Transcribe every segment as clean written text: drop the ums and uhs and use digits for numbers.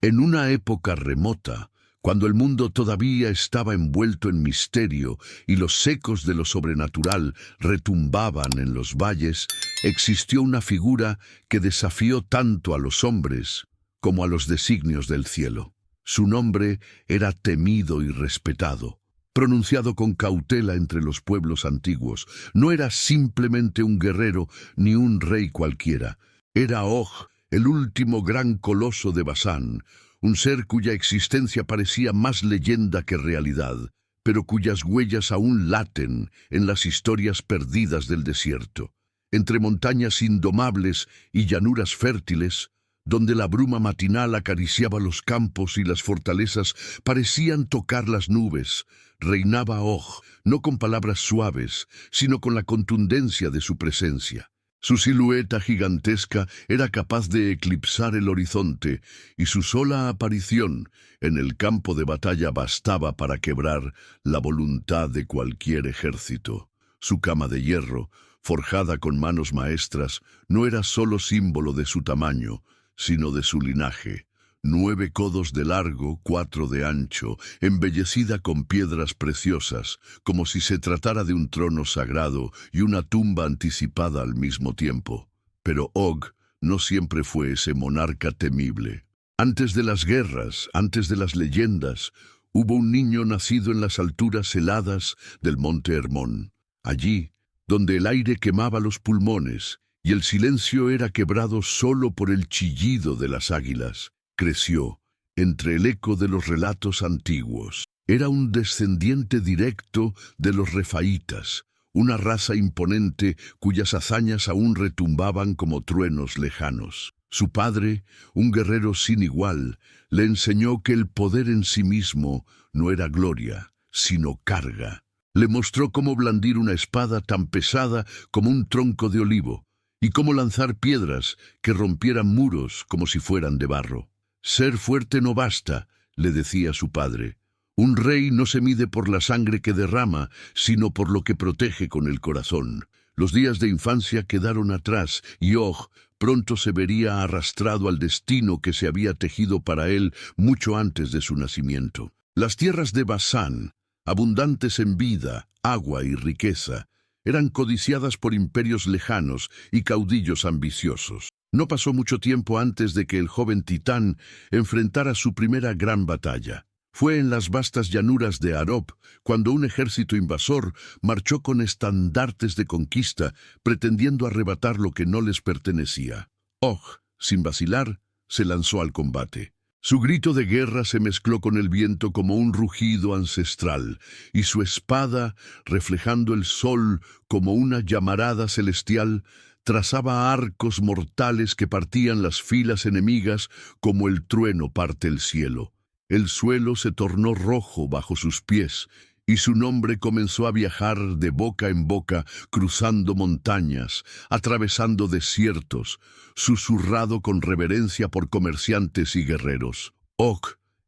En una época remota, cuando el mundo todavía estaba envuelto en misterio y los ecos de lo sobrenatural retumbaban en los valles, existió una figura que desafió tanto a los hombres como a los designios del cielo. Su nombre era temido y respetado, pronunciado con cautela entre los pueblos antiguos. No era simplemente un guerrero ni un rey cualquiera. Era Og, el último gran coloso de Basán, un ser cuya existencia parecía más leyenda que realidad, pero cuyas huellas aún laten en las historias perdidas del desierto. Entre montañas indomables y llanuras fértiles, donde la bruma matinal acariciaba los campos y las fortalezas parecían tocar las nubes, reinaba Og, no con palabras suaves, sino con la contundencia de su presencia. Su silueta gigantesca era capaz de eclipsar el horizonte, y su sola aparición en el campo de batalla bastaba para quebrar la voluntad de cualquier ejército. Su cama de hierro, forjada con manos maestras, no era solo símbolo de su tamaño, sino de su linaje. 9 codos de largo, 4 de ancho, embellecida con piedras preciosas, como si se tratara de un trono sagrado y una tumba anticipada al mismo tiempo. Pero Og no siempre fue ese monarca temible. Antes de las guerras, antes de las leyendas, hubo un niño nacido en las alturas heladas del monte Hermón. Allí, donde el aire quemaba los pulmones y el silencio era quebrado solo por el chillido de las águilas, creció entre el eco de los relatos antiguos. Era un descendiente directo de los refaítas, una raza imponente cuyas hazañas aún retumbaban como truenos lejanos. Su padre, un guerrero sin igual, le enseñó que el poder en sí mismo no era gloria, sino carga. Le mostró cómo blandir una espada tan pesada como un tronco de olivo, y cómo lanzar piedras que rompieran muros como si fueran de barro. Ser fuerte no basta, le decía su padre. Un rey no se mide por la sangre que derrama, sino por lo que protege con el corazón. Los días de infancia quedaron atrás, y Og pronto se vería arrastrado al destino que se había tejido para él mucho antes de su nacimiento. Las tierras de Basán, abundantes en vida, agua y riqueza, eran codiciadas por imperios lejanos y caudillos ambiciosos. No pasó mucho tiempo antes de que el joven titán enfrentara su primera gran batalla. Fue en las vastas llanuras de Arop cuando un ejército invasor marchó con estandartes de conquista, pretendiendo arrebatar lo que no les pertenecía. Og, sin vacilar, se lanzó al combate. Su grito de guerra se mezcló con el viento como un rugido ancestral, y su espada, reflejando el sol como una llamarada celestial, trazaba arcos mortales que partían las filas enemigas como el trueno parte el cielo. El suelo se tornó rojo bajo sus pies, y su nombre comenzó a viajar de boca en boca, cruzando montañas, atravesando desiertos, susurrado con reverencia por comerciantes y guerreros. Og,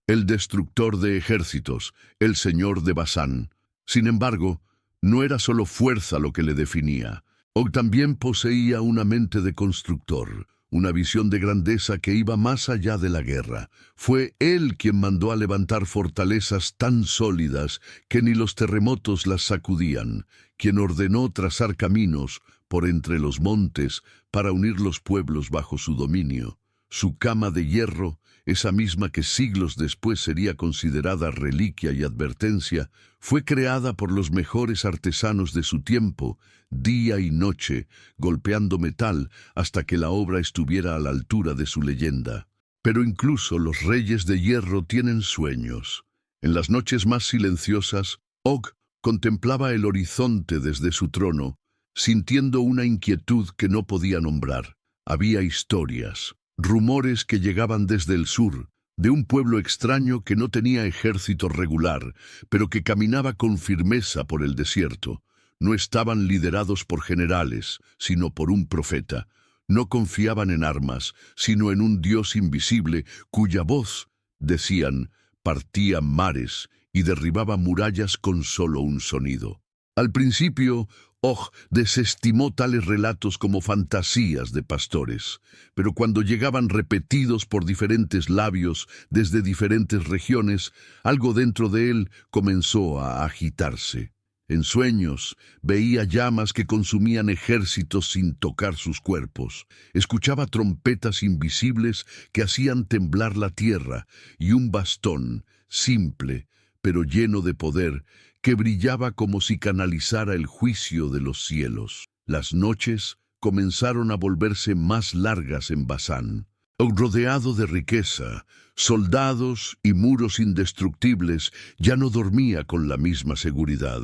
el destructor de ejércitos, el señor de Basán. Sin embargo, no era solo fuerza lo que le definía. Og también poseía una mente de constructor, una visión de grandeza que iba más allá de la guerra. Fue él quien mandó a levantar fortalezas tan sólidas que ni los terremotos las sacudían, quien ordenó trazar caminos por entre los montes para unir los pueblos bajo su dominio. Su cama de hierro, esa misma que siglos después sería considerada reliquia y advertencia, fue creada por los mejores artesanos de su tiempo, día y noche, golpeando metal hasta que la obra estuviera a la altura de su leyenda. Pero incluso los reyes de hierro tienen sueños. En las noches más silenciosas, Og contemplaba el horizonte desde su trono, sintiendo una inquietud que no podía nombrar. Había historias, rumores que llegaban desde el sur, de un pueblo extraño que no tenía ejército regular, pero que caminaba con firmeza por el desierto. No estaban liderados por generales, sino por un profeta. No confiaban en armas, sino en un Dios invisible cuya voz, decían, partía mares y derribaba murallas con solo un sonido. Al principio, Og desestimó tales relatos como fantasías de pastores, pero cuando llegaban repetidos por diferentes labios desde diferentes regiones, algo dentro de él comenzó a agitarse. En sueños veía llamas que consumían ejércitos sin tocar sus cuerpos. Escuchaba trompetas invisibles que hacían temblar la tierra y un bastón, simple, pero lleno de poder, que brillaba como si canalizara el juicio de los cielos. Las noches comenzaron a volverse más largas en Basán. Rodeado de riqueza, soldados y muros indestructibles, ya no dormía con la misma seguridad.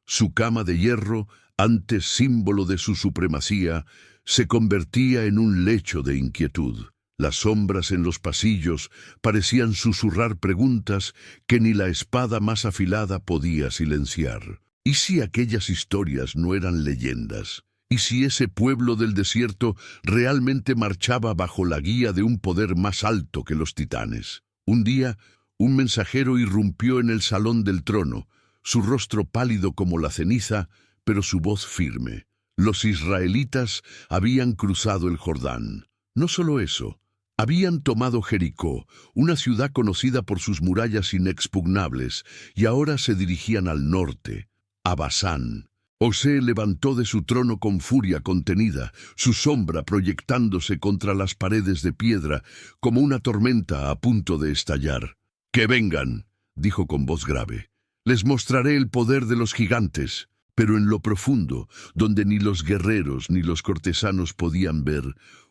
Su cama de hierro, antes símbolo de su supremacía, se convertía en un lecho de inquietud. Las sombras en los pasillos parecían susurrar preguntas que ni la espada más afilada podía silenciar. ¿Y si aquellas historias no eran leyendas? ¿Y si ese pueblo del desierto realmente marchaba bajo la guía de un poder más alto que los titanes? Un día, un mensajero irrumpió en el salón del trono, su rostro pálido como la ceniza, pero su voz firme. Los israelitas habían cruzado el Jordán. No solo eso, habían tomado Jericó, una ciudad conocida por sus murallas inexpugnables, y ahora se dirigían al norte, a Basán. Osé levantó de su trono con furia contenida, su sombra proyectándose contra las paredes de piedra, como una tormenta a punto de estallar. «¡Que vengan!», dijo con voz grave. «Les mostraré el poder de los gigantes». Pero en lo profundo, donde ni los guerreros ni los cortesanos podían ver,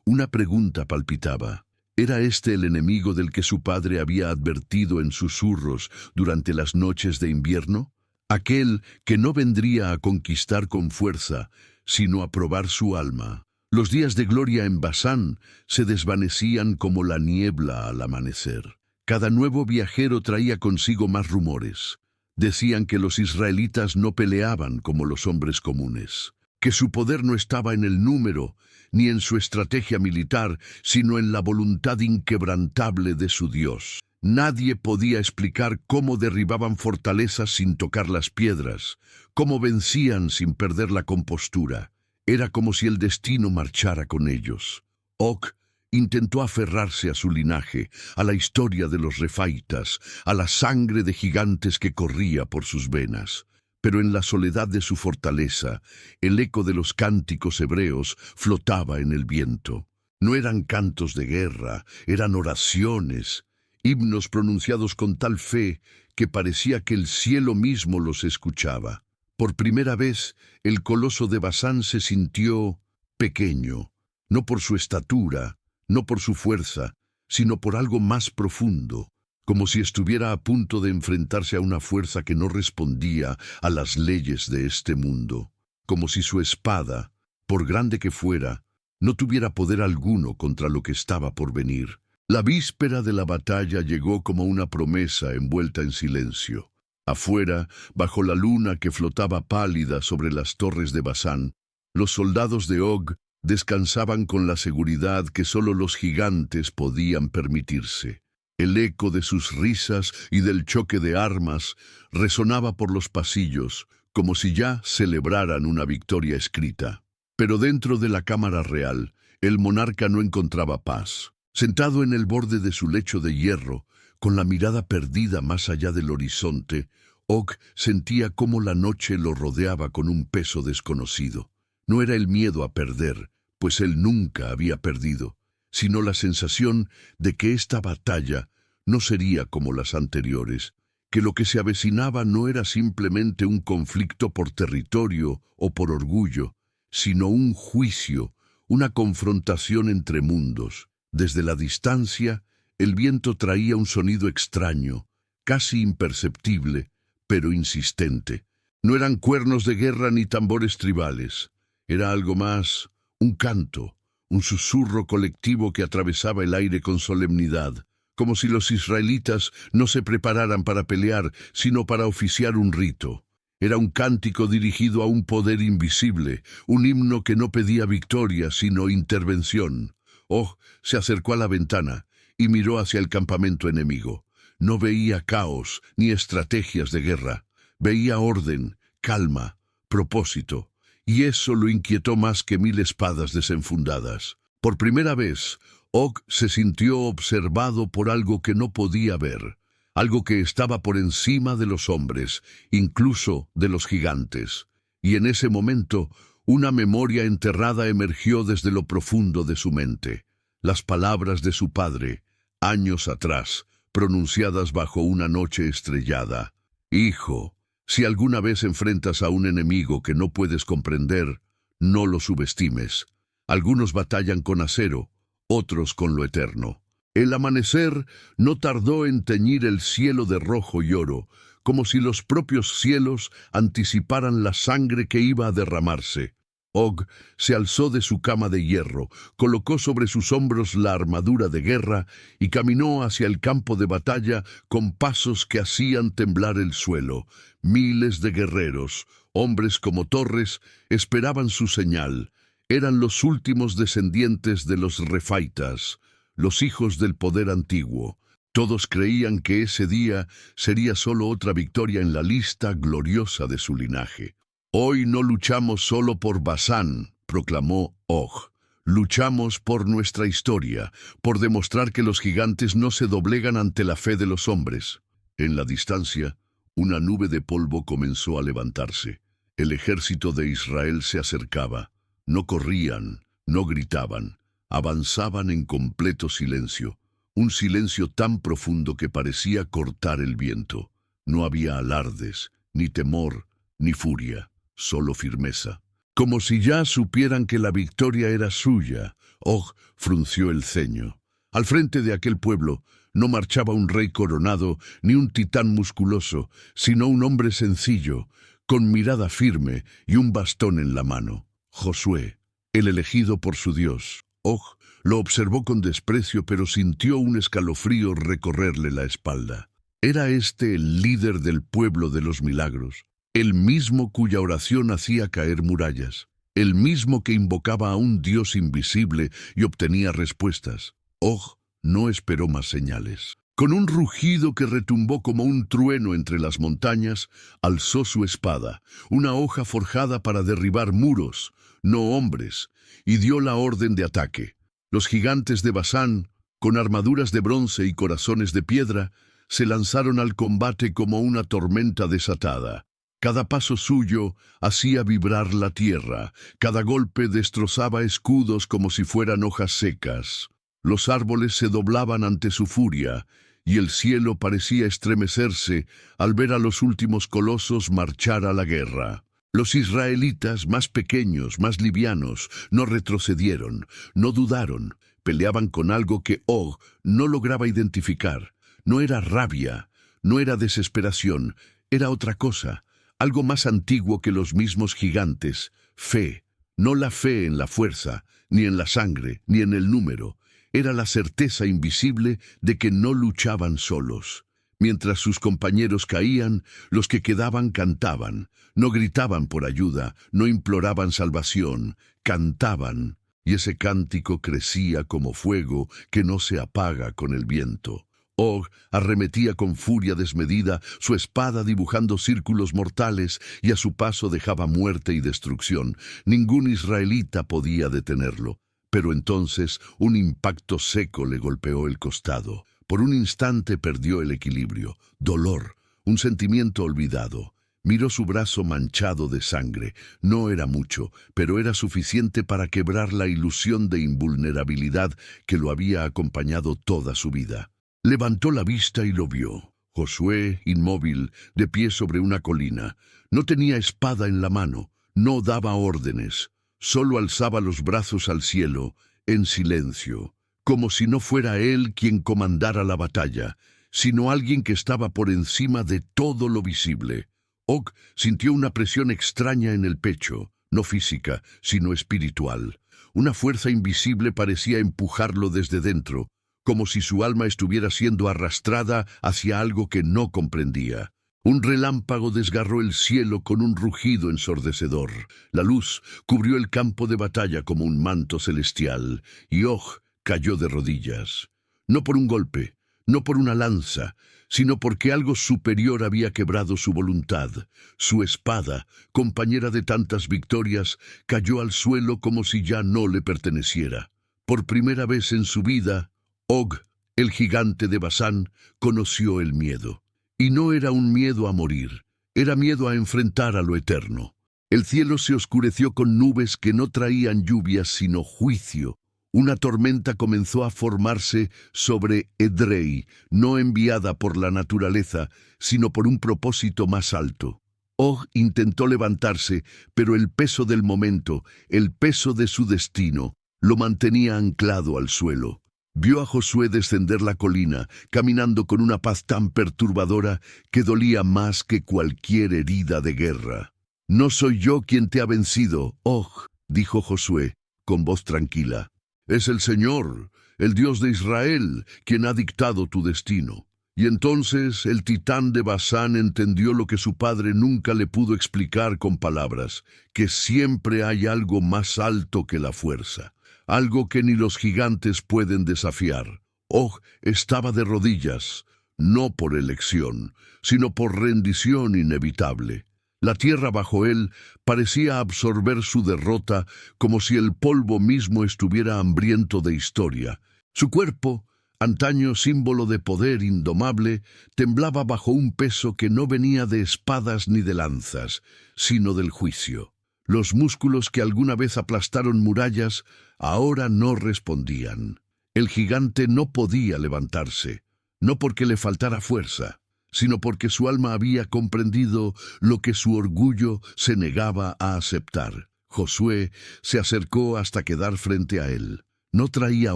una pregunta palpitaba. ¿Era este el enemigo del que su padre había advertido en susurros durante las noches de invierno? Aquel que no vendría a conquistar con fuerza, sino a probar su alma. Los días de gloria en Basán se desvanecían como la niebla al amanecer. Cada nuevo viajero traía consigo más rumores. Decían que los israelitas no peleaban como los hombres comunes, que su poder no estaba en el número, ni en su estrategia militar, sino en la voluntad inquebrantable de su Dios. Nadie podía explicar cómo derribaban fortalezas sin tocar las piedras, cómo vencían sin perder la compostura. Era como si el destino marchara con ellos. Og intentó aferrarse a su linaje, a la historia de los refaitas, a la sangre de gigantes que corría por sus venas. Pero en la soledad de su fortaleza, el eco de los cánticos hebreos flotaba en el viento. No eran cantos de guerra, eran oraciones, himnos pronunciados con tal fe que parecía que el cielo mismo los escuchaba. Por primera vez, el coloso de Basán se sintió pequeño, no por su estatura, no por su fuerza, sino por algo más profundo, como si estuviera a punto de enfrentarse a una fuerza que no respondía a las leyes de este mundo, como si su espada, por grande que fuera, no tuviera poder alguno contra lo que estaba por venir. La víspera de la batalla llegó como una promesa envuelta en silencio. Afuera, bajo la luna que flotaba pálida sobre las torres de Basán, los soldados de Og descansaban con la seguridad que solo los gigantes podían permitirse. El eco de sus risas y del choque de armas resonaba por los pasillos, como si ya celebraran una victoria escrita. Pero dentro de la cámara real, el monarca no encontraba paz. Sentado en el borde de su lecho de hierro, con la mirada perdida más allá del horizonte, Og sentía cómo la noche lo rodeaba con un peso desconocido. No era el miedo a perder, pues él nunca había perdido, sino la sensación de que esta batalla no sería como las anteriores, que lo que se avecinaba no era simplemente un conflicto por territorio o por orgullo, sino un juicio, una confrontación entre mundos. Desde la distancia, el viento traía un sonido extraño, casi imperceptible, pero insistente. No eran cuernos de guerra ni tambores tribales. Era algo más, un canto, un susurro colectivo que atravesaba el aire con solemnidad, como si los israelitas no se prepararan para pelear, sino para oficiar un rito. Era un cántico dirigido a un poder invisible, un himno que no pedía victoria, sino intervención. Og se acercó a la ventana y miró hacia el campamento enemigo. No veía caos ni estrategias de guerra. Veía orden, calma, propósito. y eso lo inquietó más que 1000 espadas desenfundadas. Por primera vez, Og se sintió observado por algo que no podía ver, algo que estaba por encima de los hombres, incluso de los gigantes. Y en ese momento, una memoria enterrada emergió desde lo profundo de su mente. Las palabras de su padre, años atrás, pronunciadas bajo una noche estrellada. Hijo, si alguna vez enfrentas a un enemigo que no puedes comprender, no lo subestimes. Algunos batallan con acero, otros con lo eterno. El amanecer no tardó en teñir el cielo de rojo y oro, como si los propios cielos anticiparan la sangre que iba a derramarse. Og se alzó de su cama de hierro, colocó sobre sus hombros la armadura de guerra y caminó hacia el campo de batalla con pasos que hacían temblar el suelo. Miles de guerreros, hombres como torres, esperaban su señal. Eran los últimos descendientes de los refaitas, los hijos del poder antiguo. Todos creían que ese día sería solo otra victoria en la lista gloriosa de su linaje. Hoy no luchamos solo por Basán, proclamó Og. Luchamos por nuestra historia, por demostrar que los gigantes no se doblegan ante la fe de los hombres. En la distancia, una nube de polvo comenzó a levantarse. El ejército de Israel se acercaba. No corrían, no gritaban, avanzaban en completo silencio. Un silencio tan profundo que parecía cortar el viento. No había alardes, ni temor, ni furia. Solo firmeza. Como si ya supieran que la victoria era suya, Og frunció el ceño. Al frente de aquel pueblo no marchaba un rey coronado ni un titán musculoso, sino un hombre sencillo, con mirada firme y un bastón en la mano. Josué, el elegido por su Dios. Og lo observó con desprecio, pero sintió un escalofrío recorrerle la espalda. ¿Era este el líder del pueblo de los milagros? El mismo cuya oración hacía caer murallas, el mismo que invocaba a un Dios invisible y obtenía respuestas. Og no esperó más señales. Con un rugido que retumbó como un trueno entre las montañas, alzó su espada, una hoja forjada para derribar muros, no hombres, y dio la orden de ataque. Los gigantes de Basán, con armaduras de bronce y corazones de piedra, se lanzaron al combate como una tormenta desatada. Cada paso suyo hacía vibrar la tierra, cada golpe destrozaba escudos como si fueran hojas secas. Los árboles se doblaban ante su furia, y el cielo parecía estremecerse al ver a los últimos colosos marchar a la guerra. Los israelitas, más pequeños, más livianos, no retrocedieron, no dudaron, peleaban con algo que Og no lograba identificar. No era rabia, no era desesperación, era otra cosa. Algo más antiguo que los mismos gigantes, fe, no la fe en la fuerza, ni en la sangre, ni en el número. Era la certeza invisible de que no luchaban solos. Mientras sus compañeros caían, los que quedaban cantaban. No gritaban por ayuda, no imploraban salvación, cantaban. Y ese cántico crecía como fuego que no se apaga con el viento. Og arremetía con furia desmedida, su espada dibujando círculos mortales, y a su paso dejaba muerte y destrucción. Ningún israelita podía detenerlo. Pero entonces un impacto seco le golpeó el costado. Por un instante perdió el equilibrio. Dolor, un sentimiento olvidado. Miró su brazo manchado de sangre. No era mucho, pero era suficiente para quebrar la ilusión de invulnerabilidad que lo había acompañado toda su vida. Levantó la vista y lo vio. Josué, inmóvil, de pie sobre una colina. No tenía espada en la mano, no daba órdenes. Solo alzaba los brazos al cielo, en silencio, como si no fuera él quien comandara la batalla, sino alguien que estaba por encima de todo lo visible. Og sintió una presión extraña en el pecho, no física, sino espiritual. Una fuerza invisible parecía empujarlo desde dentro, como si su alma estuviera siendo arrastrada hacia algo que no comprendía. Un relámpago desgarró el cielo con un rugido ensordecedor. La luz cubrió el campo de batalla como un manto celestial, y Og cayó de rodillas. No por un golpe, no por una lanza, sino porque algo superior había quebrado su voluntad. Su espada, compañera de tantas victorias, cayó al suelo como si ya no le perteneciera. Por primera vez en su vida, Og, el gigante de Basán, conoció el miedo. Y no era un miedo a morir, era miedo a enfrentar a lo eterno. El cielo se oscureció con nubes que no traían lluvias sino juicio. Una tormenta comenzó a formarse sobre Edrei, no enviada por la naturaleza, sino por un propósito más alto. Og intentó levantarse, pero el peso del momento, el peso de su destino, lo mantenía anclado al suelo. Vio a Josué descender la colina, caminando con una paz tan perturbadora que dolía más que cualquier herida de guerra. «No soy yo quien te ha vencido, Og», dijo Josué, con voz tranquila. «Es el Señor, el Dios de Israel, quien ha dictado tu destino». Y entonces el titán de Basán entendió lo que su padre nunca le pudo explicar con palabras, que siempre hay algo más alto que la fuerza, algo que ni los gigantes pueden desafiar. Og estaba de rodillas, no por elección, sino por rendición inevitable. La tierra bajo él parecía absorber su derrota como si el polvo mismo estuviera hambriento de historia. Su cuerpo, antaño símbolo de poder indomable, temblaba bajo un peso que no venía de espadas ni de lanzas, sino del juicio. Los músculos que alguna vez aplastaron murallas, ahora no respondían. El gigante no podía levantarse, no porque le faltara fuerza, sino porque su alma había comprendido lo que su orgullo se negaba a aceptar. Josué se acercó hasta quedar frente a él. No traía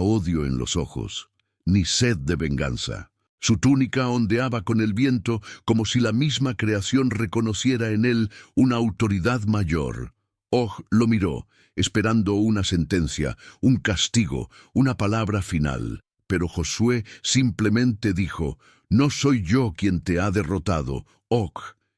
odio en los ojos, ni sed de venganza. Su túnica ondeaba con el viento como si la misma creación reconociera en él una autoridad mayor. Og lo miró, esperando una sentencia, un castigo, una palabra final. Pero Josué simplemente dijo: «No soy yo quien te ha derrotado, Og,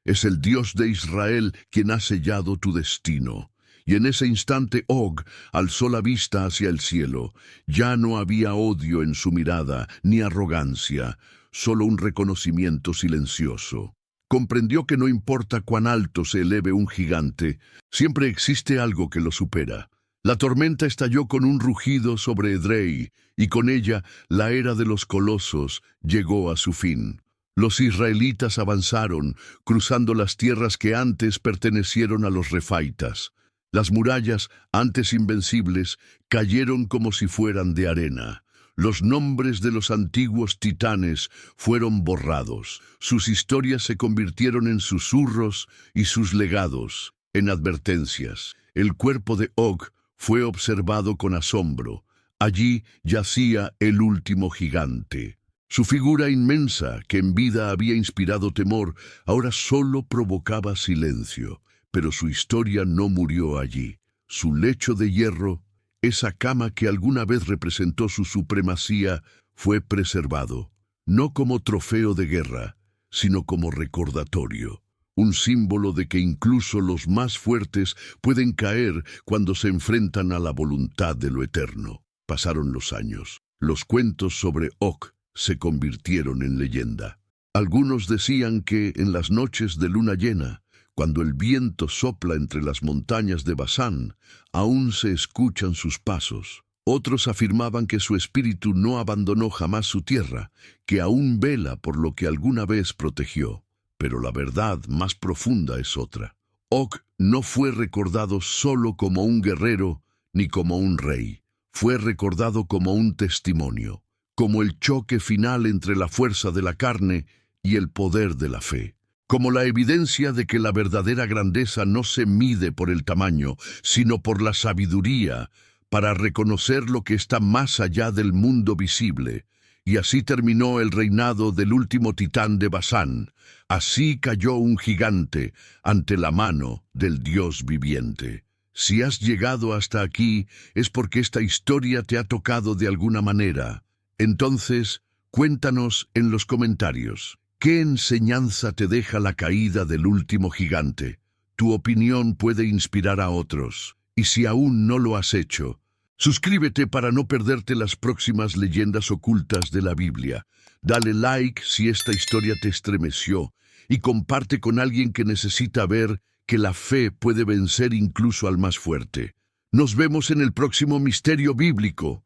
es el Dios de Israel quien ha sellado tu destino». Y en ese instante Og alzó la vista hacia el cielo. Ya no había odio en su mirada, ni arrogancia, solo un reconocimiento silencioso. Comprendió que no importa cuán alto se eleve un gigante, siempre existe algo que lo supera. La tormenta estalló con un rugido sobre Edrei, y con ella la era de los colosos llegó a su fin. Los israelitas avanzaron, cruzando las tierras que antes pertenecieron a los refaitas. Las murallas, antes invencibles, cayeron como si fueran de arena. Los nombres de los antiguos titanes fueron borrados. Sus historias se convirtieron en susurros y sus legados en advertencias. El cuerpo de Og fue observado con asombro. Allí yacía el último gigante. Su figura inmensa, que en vida había inspirado temor, ahora solo provocaba silencio. Pero su historia no murió allí. Su lecho de hierro, esa cama que alguna vez representó su supremacía, fue preservado, no como trofeo de guerra, sino como recordatorio, un símbolo de que incluso los más fuertes pueden caer cuando se enfrentan a la voluntad de lo eterno. Pasaron los años. Los cuentos sobre Og se convirtieron en leyenda. Algunos decían que en las noches de luna llena, cuando el viento sopla entre las montañas de Basán, aún se escuchan sus pasos. Otros afirmaban que su espíritu no abandonó jamás su tierra, que aún vela por lo que alguna vez protegió. Pero la verdad más profunda es otra. Og no fue recordado solo como un guerrero ni como un rey. Fue recordado como un testimonio, como el choque final entre la fuerza de la carne y el poder de la fe. Como la evidencia de que la verdadera grandeza no se mide por el tamaño, sino por la sabiduría, para reconocer lo que está más allá del mundo visible. Y así terminó el reinado del último titán de Basán. Así cayó un gigante ante la mano del Dios viviente. Si has llegado hasta aquí, es porque esta historia te ha tocado de alguna manera. Entonces, cuéntanos en los comentarios. ¿Qué enseñanza te deja la caída del último gigante? Tu opinión puede inspirar a otros, y si aún no lo has hecho, Suscríbete para no perderte las próximas leyendas ocultas de la Biblia. Dale like si esta historia te estremeció y comparte con alguien que necesita ver que la fe puede vencer incluso al más fuerte. Nos vemos en el próximo Misterio Bíblico.